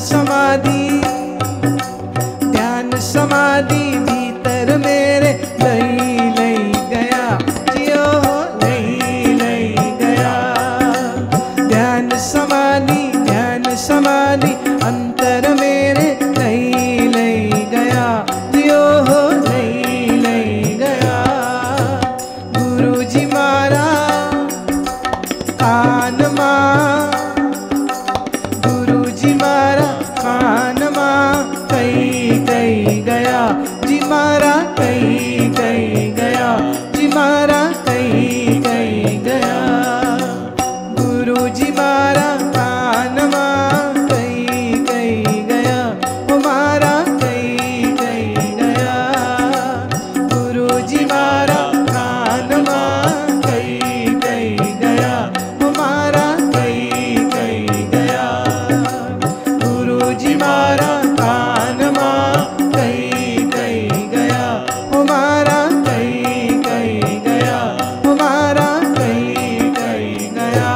समाधि, ध्यान समाधि भीतर मेरे लई लई गया जियो लई लई गया। ध्यान समाधि अंतर मेरे लई लई गया जियो लई लई गया। गुरु जी मारा कान मां, गुरु जी मारा कान मां कई कई गया जी मारा कई कई गया जी मारा कई कई गया। गुरु जी मारा कान मां कई कई गया हमारा कई कई गया। गुरु जी मारा कान मां कई कई गया हमारा कई कई गया। गुरु जी मारा कान मां कई कई गया हमारा कई कई गया हमारा कई कई गया।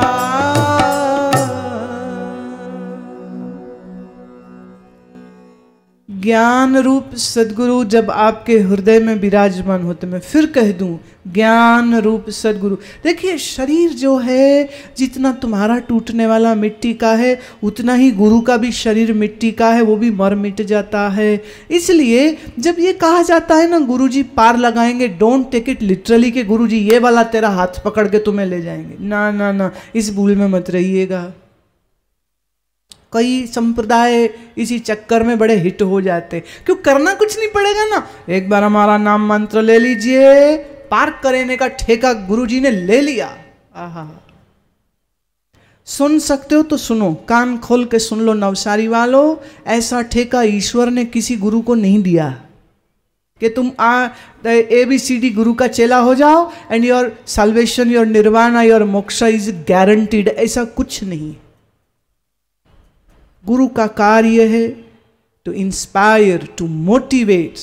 ज्ञान रूप सदगुरु जब आपके हृदय में विराजमान होते, मैं फिर कह दूं, ज्ञान रूप सदगुरु। देखिए शरीर जो है जितना तुम्हारा टूटने वाला मिट्टी का है उतना ही गुरु का भी शरीर मिट्टी का है, वो भी मर मिट जाता है। इसलिए जब ये कहा जाता है ना गुरुजी पार लगाएंगे, डोंट टेक इट लिटरली कि गुरुजी ये वाला तेरा हाथ पकड़ के तुम्हें ले जाएंगे, ना ना ना, इस भूल में मत रहिएगा। कई संप्रदाय इसी चक्कर में बड़े हिट हो जाते, क्यों करना कुछ नहीं पड़ेगा ना, एक बार हमारा नाम मंत्र ले लीजिए, पार करने का ठेका गुरुजी ने ले लिया। आहा, सुन सकते हो तो सुनो, कान खोल के सुन लो नवसारी वालों, ऐसा ठेका ईश्वर ने किसी गुरु को नहीं दिया कि तुम ABCD गुरु का चेला हो जाओ and your salvation, your nirvana, your moksha is guaranteed, ऐसा कुछ नहीं। गुरु का कार्य है to inspire, to motivate,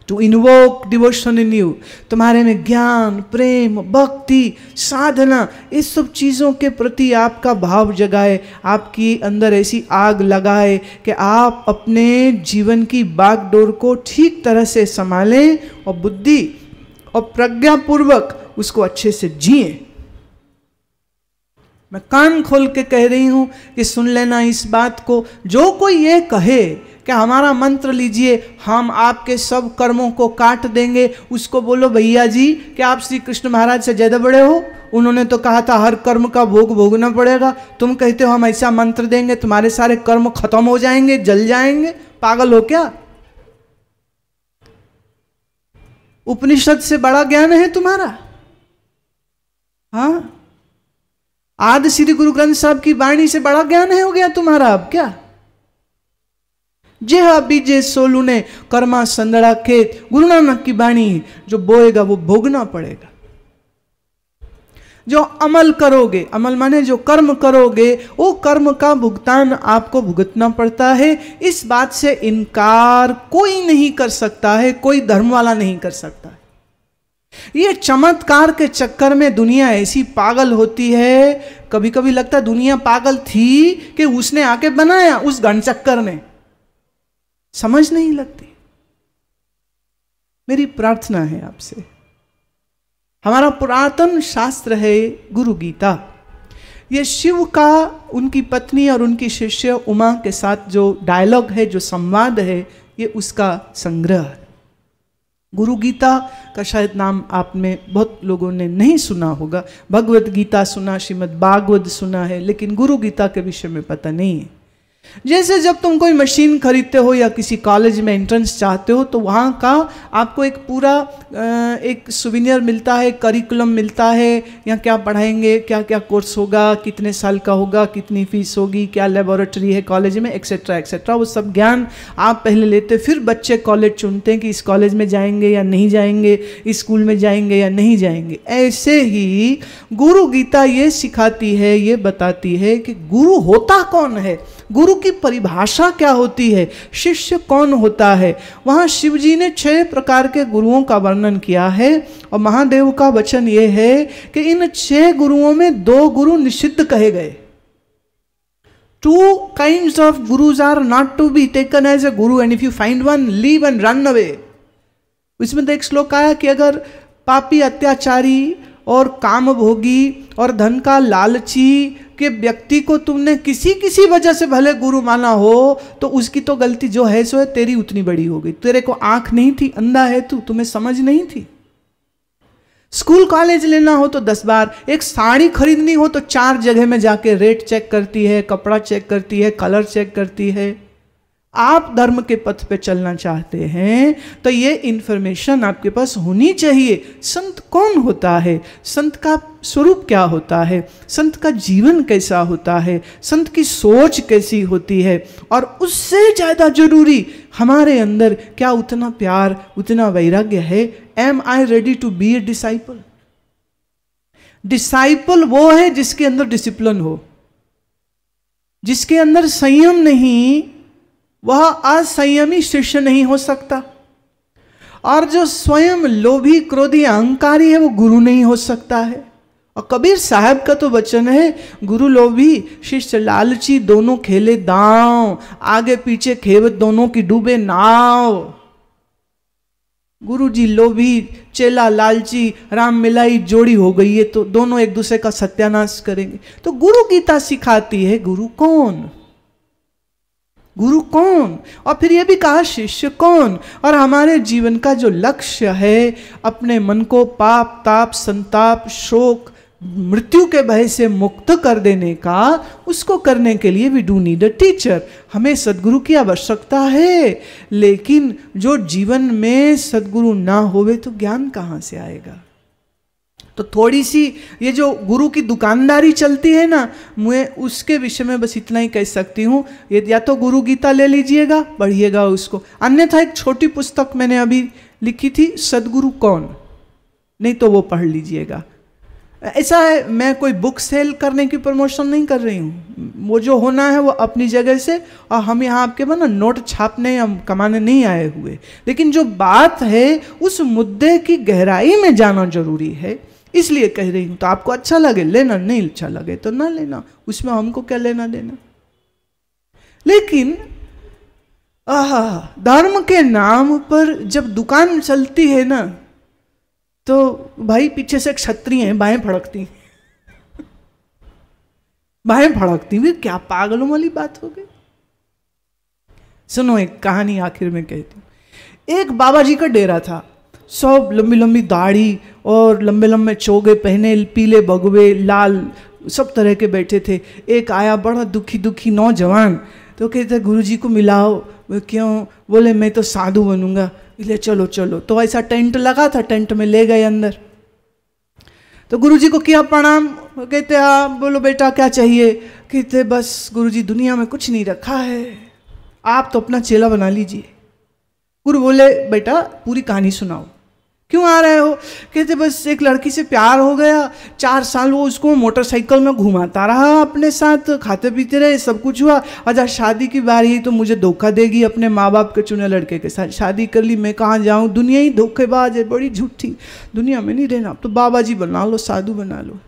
to invoke devotion in you. तुम्हारे में ज्ञान, प्रेम, भक्ति, साधना, इस सब चीज़ों के प्रति आपका भाव जगाए, आपकी अंदर ऐसी आग लगाए कि आप अपने जीवन की बागडोर को ठीक तरह से संभालें और बुद्धि और प्रज्ञापूर्वक उसको अच्छे से जिए। मैं कान खोल के कह रही हूं कि सुन लेना इस बात को। जो कोई ये कहे कि हमारा मंत्र लीजिए, हम आपके सब कर्मों को काट देंगे, उसको बोलो भैया जी क्या आप श्री कृष्ण महाराज से ज्यादा बड़े हो? उन्होंने तो कहा था हर कर्म का भोग भोगना पड़ेगा, तुम कहते हो हम ऐसा मंत्र देंगे तुम्हारे सारे कर्म खत्म हो जाएंगे, जल जाएंगे। पागल हो क्या? उपनिषद से बड़ा ज्ञान है तुम्हारा? हाँ, आदि श्री गुरु ग्रंथ साहब की वाणी से बड़ा ज्ञान है हो गया तुम्हारा अब क्या? जे बीजे सोलू ने कर्मा संदड़ा खेत, गुरु नानक की वाणी, जो बोएगा वो भोगना पड़ेगा। जो अमल करोगे, अमल माने जो कर्म करोगे, वो कर्म का भुगतान आपको भुगतना पड़ता है। इस बात से इनकार कोई नहीं कर सकता है, कोई धर्म वाला नहीं कर सकता है। ये चमत्कार के चक्कर में दुनिया ऐसी पागल होती है, कभी कभी लगता है दुनिया पागल थी कि उसने आके बनाया उस घन चक्कर ने, समझ नहीं लगती। मेरी प्रार्थना है आपसे, हमारा पुरातन शास्त्र है गुरु गीता, ये शिव का उनकी पत्नी और उनकी शिष्य उमा के साथ जो डायलॉग है, जो संवाद है, ये उसका संग्रह है। गुरु गीता का शायद नाम आप में बहुत लोगों ने नहीं सुना होगा। भगवत गीता सुना, श्रीमद् भागवत सुना है, लेकिन गुरु गीता के विषय में पता नहीं है। जैसे जब तुम कोई मशीन खरीदते हो या किसी कॉलेज में एंट्रेंस चाहते हो तो वहाँ का आपको एक पूरा एक सुविनियर मिलता है, करिकुलम मिलता है, यहाँ क्या पढ़ाएंगे, क्या क्या कोर्स होगा, कितने साल का होगा, कितनी फीस होगी, क्या लेबोरेटरी है कॉलेज में, एक्सेट्रा एक्सेट्रा। वो सब ज्ञान आप पहले लेते, फिर बच्चे कॉलेज चुनते हैं कि इस कॉलेज में जाएंगे या नहीं जाएंगे, इस स्कूल में जाएंगे या नहीं जाएंगे। ऐसे ही गुरु गीता ये सिखाती है, ये बताती है कि गुरु होता कौन है, गुरु की परिभाषा क्या होती है, शिष्य कौन होता है। वहाँ शिव जी ने 6 प्रकार के गुरुओं का वर्णन किया है और महादेव का वचन ये है कि इन 6 गुरुओं में 2 गुरु निषिद्ध कहे गए। Two kinds of gurus are not to be taken as a guru, and if you find one, leave and run away. इसमें तो एक श्लोक आया कि अगर पापी, अत्याचारी और कामभोगी और धन का लालची के व्यक्ति को तुमने किसी वजह से भले गुरु माना हो, तो उसकी तो गलती जो है सो है, तेरी उतनी बड़ी हो गई। तेरे को आंख नहीं थी, अंधा है तू, तुम्हें समझ नहीं थी। स्कूल कॉलेज लेना हो तो 10 बार, एक साड़ी खरीदनी हो तो 4 जगह में जाके रेट चेक करती है, कपड़ा चेक करती है, कलर चेक करती है। आप धर्म के पथ पे चलना चाहते हैं तो ये इंफॉर्मेशन आपके पास होनी चाहिए। संत कौन होता है, संत का स्वरूप क्या होता है, संत का जीवन कैसा होता है, संत की सोच कैसी होती है, और उससे ज़्यादा जरूरी हमारे अंदर क्या उतना प्यार, उतना वैराग्य है। Am I ready to be a disciple? Disciple वो है जिसके अंदर डिसिप्लिन हो, जिसके अंदर संयम नहीं, वह असंयमी शिष्य नहीं हो सकता। और जो स्वयं लोभी, क्रोधी, अहंकारी है, वो गुरु नहीं हो सकता है। और कबीर साहब का तो वचन है, गुरु लोभी शिष्य लालची दोनों खेले दांव, आगे पीछे खेवत दोनों की डूबे नाव। गुरु जी लोभी, चेला लालची, राम मिलाई जोड़ी हो गई है तो दोनों एक दूसरे का सत्यानाश करेंगे। तो गुरु गीता सिखाती है गुरु कौन, गुरु कौन, और फिर ये भी कहा शिष्य कौन। और हमारे जीवन का जो लक्ष्य है, अपने मन को पाप, ताप, संताप, शोक, मृत्यु के भय से मुक्त कर देने का, उसको करने के लिए we do need a teacher. हमें सदगुरु की आवश्यकता है, लेकिन जो जीवन में सदगुरु ना होवे तो ज्ञान कहाँ से आएगा। तो थोड़ी सी ये जो गुरु की दुकानदारी चलती है ना, मैं उसके विषय में बस इतना ही कह सकती हूँ। ये या तो गुरु गीता ले लीजिएगा, पढ़िएगा उसको, अन्यथा एक छोटी पुस्तक मैंने अभी लिखी थी, सदगुरु कौन, नहीं तो वो पढ़ लीजिएगा। ऐसा है, मैं कोई बुक सेल करने की प्रमोशन नहीं कर रही हूँ, वो जो होना है वो अपनी जगह से, और हम यहाँ आपके ना नोट छापने या कमाने नहीं आए हुए, लेकिन जो बात है उस मुद्दे की गहराई में जाना जरूरी है, इसलिए कह रही हूँ। तो आपको अच्छा लगे लेना, नहीं अच्छा लगे तो ना लेना, उसमें हमको क्या लेना देना। लेकिन धर्म के नाम पर जब दुकान चलती है ना, तो भाई पीछे से क्षत्रिय हैं, बाहें फड़कती, बाहें फड़कती हुई, क्या पागलों वाली बात हो गई। सुनो एक कहानी आखिर में कहती हूँ। एक बाबा जी का डेरा था, सब लंबी लंबी दाढ़ी और लंबे लंबे चोगे पहने, पीले भगवे, लाल, सब तरह के बैठे थे। एक आया बड़ा दुखी दुखी नौजवान, तो कहते गुरुजी को मिलाओ। क्यों? बोले मैं तो साधु बनूंगा। इसलिए चलो चलो, तो ऐसा टेंट लगा था, टेंट में ले गए अंदर। तो गुरुजी को किया प्रणाम, कहते हाँ बोलो बेटा क्या चाहिए। कहते बस गुरुजी दुनिया में कुछ नहीं रखा है, आप तो अपना चेला बना लीजिए। गुरु बोले बेटा पूरी कहानी सुनाओ, क्यों आ रहे हो? कहते बस एक लड़की से प्यार हो गया, 4 साल वो उसको मोटरसाइकिल में घुमाता रहा, अपने साथ खाते पीते रहे, सब कुछ हुआ। और जब शादी की बारी आई तो मुझे धोखा देगी, अपने माँ बाप के चुने लड़के के साथ शादी कर ली। मैं कहाँ जाऊँ, दुनिया ही धोखेबाज है, बड़ी झूठी, दुनिया में नहीं रहना, तो बाबा जी बना लो, साधु बना लो।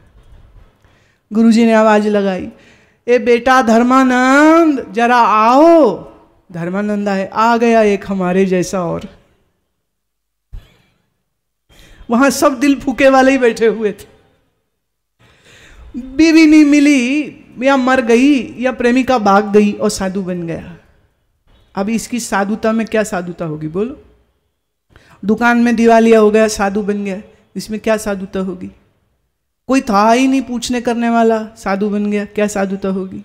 गुरुजी ने आवाज लगाई, ए बेटा धर्मानंद जरा आओ। धर्मानंद आए, आ गया एक हमारे जैसा, और वहां सब दिल फूके वाले ही बैठे हुए थे। बीवी नहीं मिली, या मर गई, या प्रेमिका भाग गई और साधु बन गया। अब इसकी साधुता में क्या साधुता होगी बोलो? दुकान में दिवालिया हो गया, साधु बन गया, इसमें क्या साधुता होगी? कोई था ही नहीं पूछने करने वाला, साधु बन गया, क्या साधुता होगी?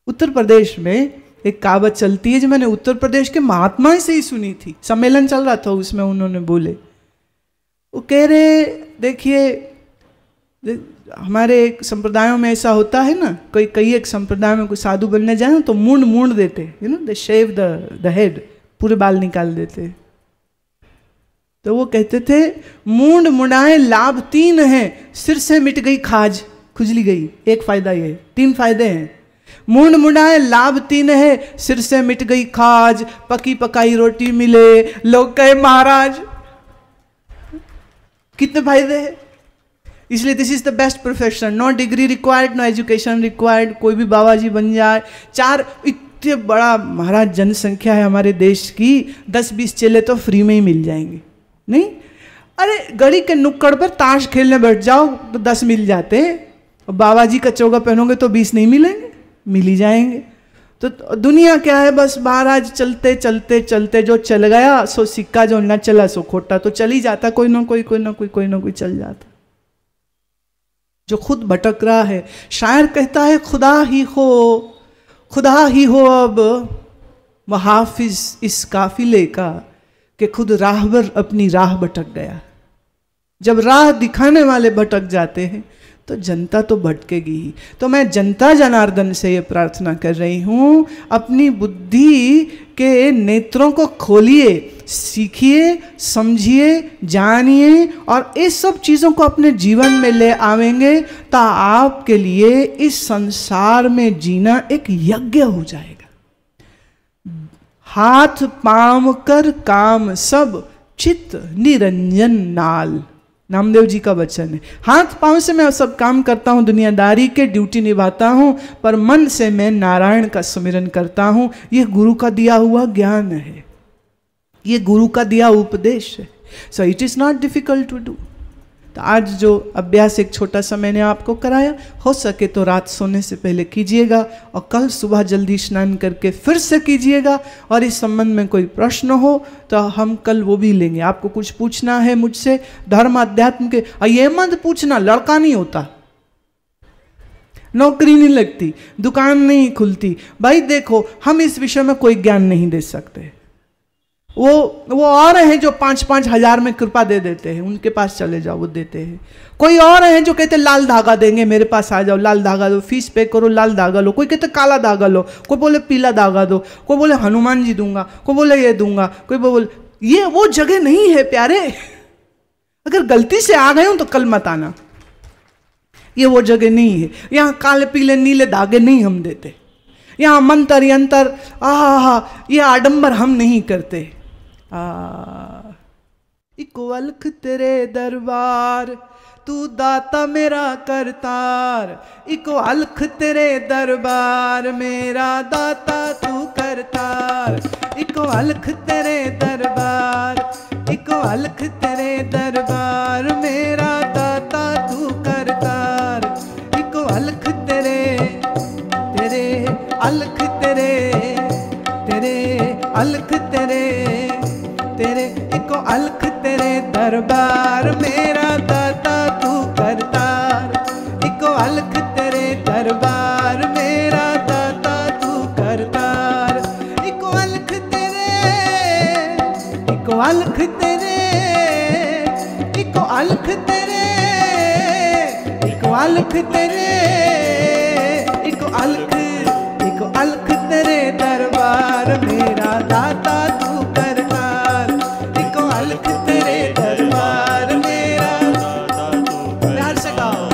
उत्तर प्रदेश में एक कहावत चलती है जो मैंने उत्तर प्रदेश के महात्मा से ही सुनी थी, सम्मेलन चल रहा था उसमें उन्होंने बोले, वो कह रहे देखिए हमारे एक संप्रदायों में ऐसा होता है ना, कई एक संप्रदाय में कोई साधु बनने जाए तो मूंड देते, दे शेव द हेड, पूरे बाल निकाल देते। तो वो कहते थे मूंड मुड़ाए लाभ 3 हैं, सिर से मिट गई खाज, खुजली गई। एक फायदा ये, 3 फायदे हैं। मूंड मुड़ाए लाभ 3 है, सिर से मिट गई खाज, पकी पकाई रोटी मिले, लोग कहे महाराज। कितने फायदे हैं? इसलिए this is the best profession, no degree required, no education required, कोई भी बाबा जी बन जाए। चार इतने बड़ा महाराज जनसंख्या है हमारे देश की, 10-20 चेले तो फ्री में ही मिल जाएंगे। नहीं, अरे गली के नुक्कड़ पर ताश खेलने बैठ जाओ तो 10 मिल जाते हैं, और बाबा जी का चोगा पहनोगे तो 20 नहीं मिलेंगे, मिल ही जाएंगे। तो दुनिया क्या है, बस महाराज चलते चलते चलते, जो चल गया सो सिक्का, जो न चला सो खोटा। तो चल ही जाता, कोई ना कोई चल जाता। जो खुद भटक रहा है, शायर कहता है खुदा ही हो अब वह हाफिज इस काफिले का, कि खुद राहबर अपनी राह भटक गया। जब राह दिखाने वाले भटक जाते हैं तो जनता तो भटकेगी ही। तो मैं जनता जनार्दन से ये प्रार्थना कर रही हूँ, अपनी बुद्धि के नेत्रों को खोलिए, सीखिए, समझिए, जानिए, और इस सब चीज़ों को अपने जीवन में ले आवेंगे तो आपके लिए इस संसार में जीना एक यज्ञ हो जाएगा। हाथ पांव कर काम सब, चित्त निरंजन नाल, नामदेव जी का वचन है। हाथ पांव से मैं सब काम करता हूँ, दुनियादारी के ड्यूटी निभाता हूँ, पर मन से मैं नारायण का सुमिरन करता हूँ। ये गुरु का दिया हुआ ज्ञान है, ये गुरु का दिया उपदेश है। So it is not difficult to do. तो आज जो अभ्यास एक छोटा सा मैंने आपको कराया, हो सके तो रात सोने से पहले कीजिएगा, और कल सुबह जल्दी स्नान करके फिर से कीजिएगा। और इस संबंध में कोई प्रश्न हो तो हम कल वो भी लेंगे। आपको कुछ पूछना है मुझसे धर्म अध्यात्म के, ये मत पूछना, लड़का नहीं होता, नौकरी नहीं लगती, दुकान नहीं खुलती। भाई देखो, हम इस विषय में कोई ज्ञान नहीं दे सकते। वो और हैं जो 5-5 हजार में कृपा दे देते हैं, उनके पास चले जाओ, वो देते हैं। कोई और हैं जो कहते लाल धागा देंगे, मेरे पास आ जाओ, लाल धागा दो, फीस पे करो, लाल धागा लो। कोई कहते काला धागा लो, कोई बोले पीला धागा दो, कोई बोले हनुमान जी दूंगा, कोई बोले ये दूंगा, कोई बोले ये। वो जगह नहीं है प्यारे। अगर गलती से आ गए हो तो कल मत आना, ये वो जगह नहीं है। यहाँ काले पीले नीले धागे नहीं हम देते, यहाँ मंत्र यंत्र ये आडंबर हम नहीं करते। इको अलख तेरे दरबार, तू दाता मेरा करतार। इको अलख तेरे दरबार, मेरा दाता तू करतार। इको अलख तेरे दरबार, इको अलख तेरे दरबार, मेरा दाता तू करतार। इको अलख तेरे अलख तेरे अलख तेरे इको अलख तेरे दरबार, मेरा दाता तू करतार। इको अलख तेरे दरबार, मेरा दाता तू करतार। इको अलख तेरे इको अलख तेरे इको अलख तेरे इको अलख तेरे इको अलख तेरे दरबार, मेरा दाता तू करतार। इको अलख तेरे दरबार, मेरा दाता तू करतार।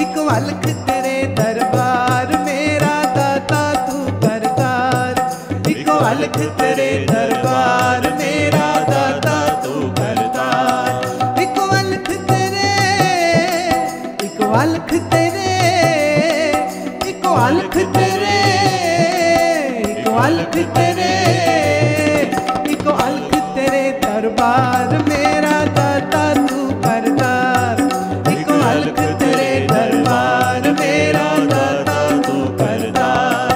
इको अलख तेरे दरबार, मेरा दाता तू करतार। इको अलख तेरे दरबार, मेरा दाता तू करतार। इको अलख तेरे इको अलख तेरे इको अलख तेरे अलख तेरे इको अलख तेरे दरबार, मेरा दाता तू करतार। इको अलख तेरे दरबार, मेरा दाता तू करतार।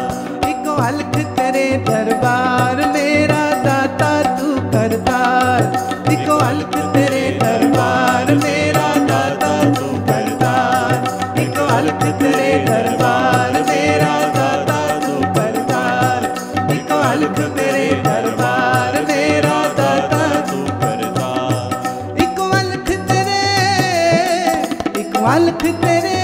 इको अलख तेरे दरबार, मेरा दाता तू करतार। इको अलख तेरे दरबार, मेरा दाता तू करतार। इको अलख तेरे दरबार, मेरा दाता तू करतार। इको अलख तेरे दरबार, मेरा दाता तू करतार। इको अलख तेरे इको अलख तेरे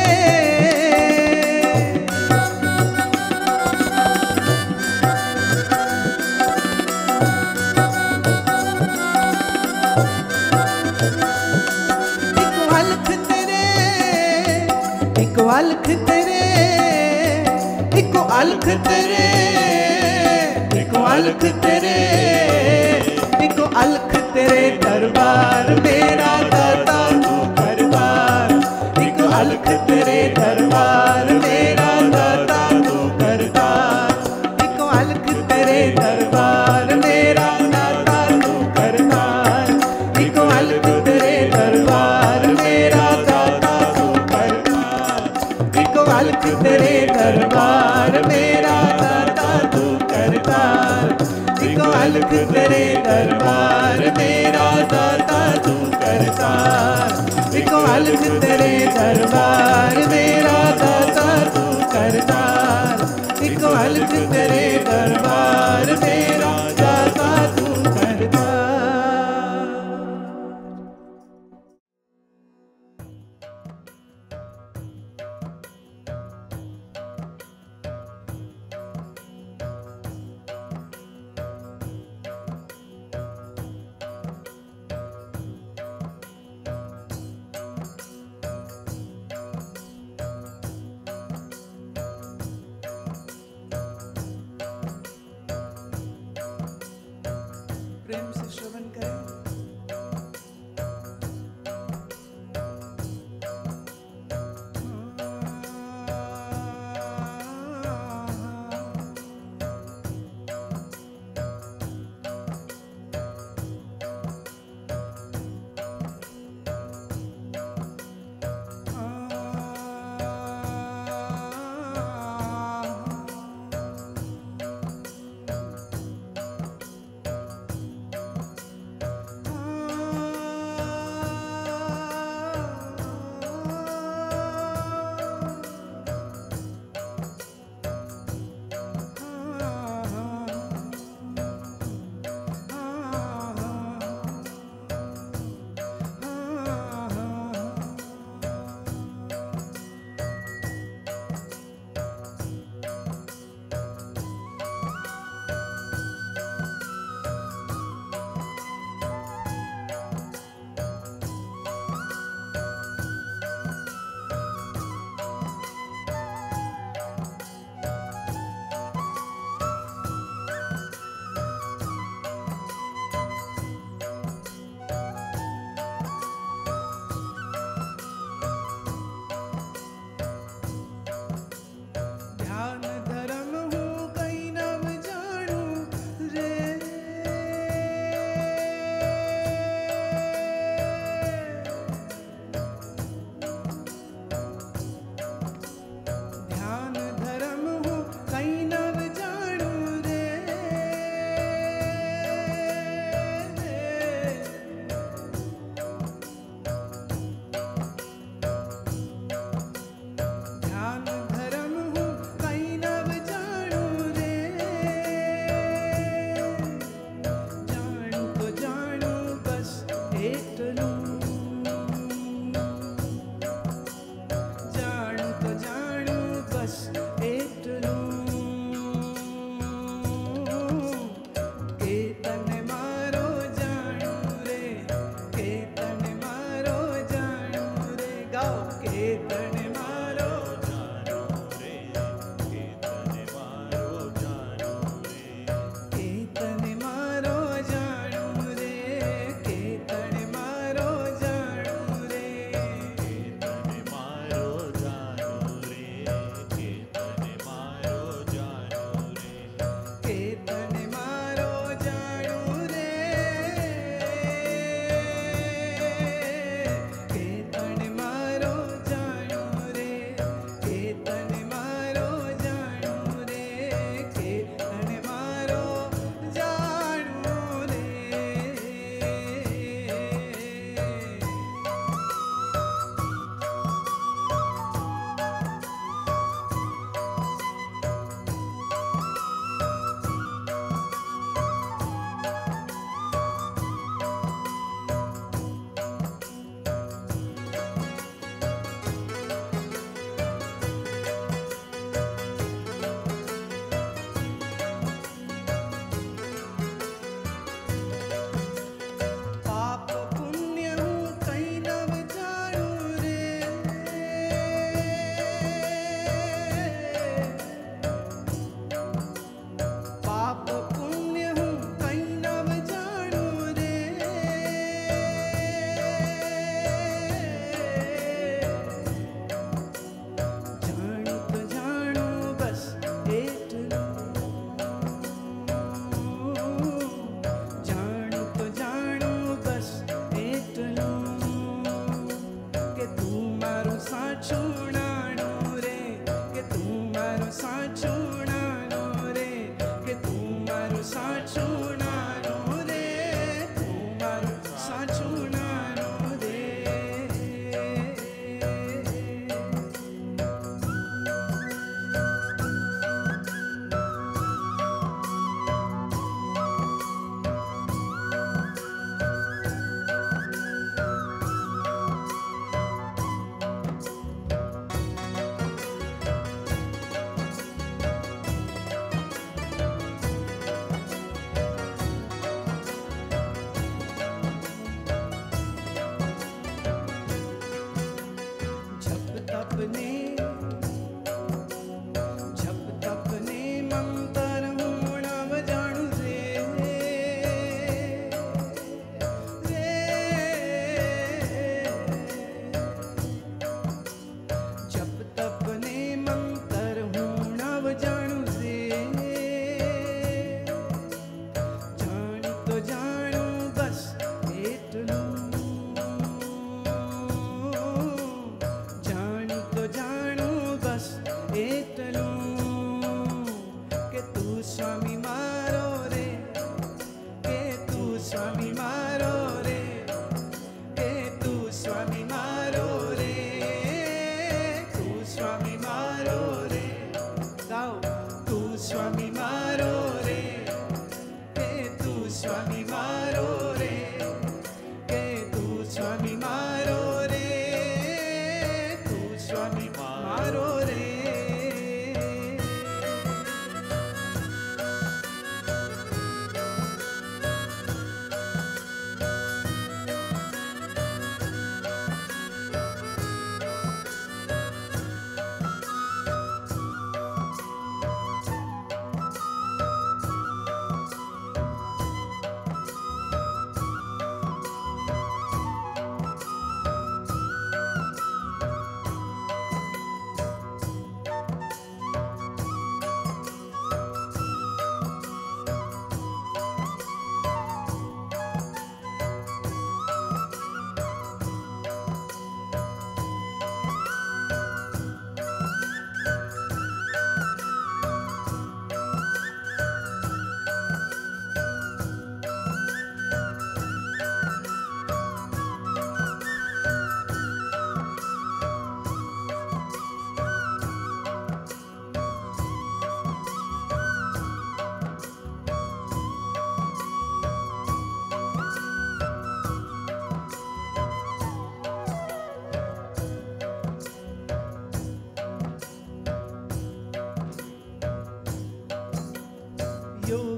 इको अलख तेरे इको अलख तेरे इको अलख तेरे इको अलख तेरे दरबार, मेरा दाता तू करतार। इको तेरे दरबार मेरा दाता तू करतार। एक अलख तेरे दरबार मेरा दाता तू करतार। एक अलख तेरे दरबार मेरा दाता तू करतार। प्रेम से श्रवण करें।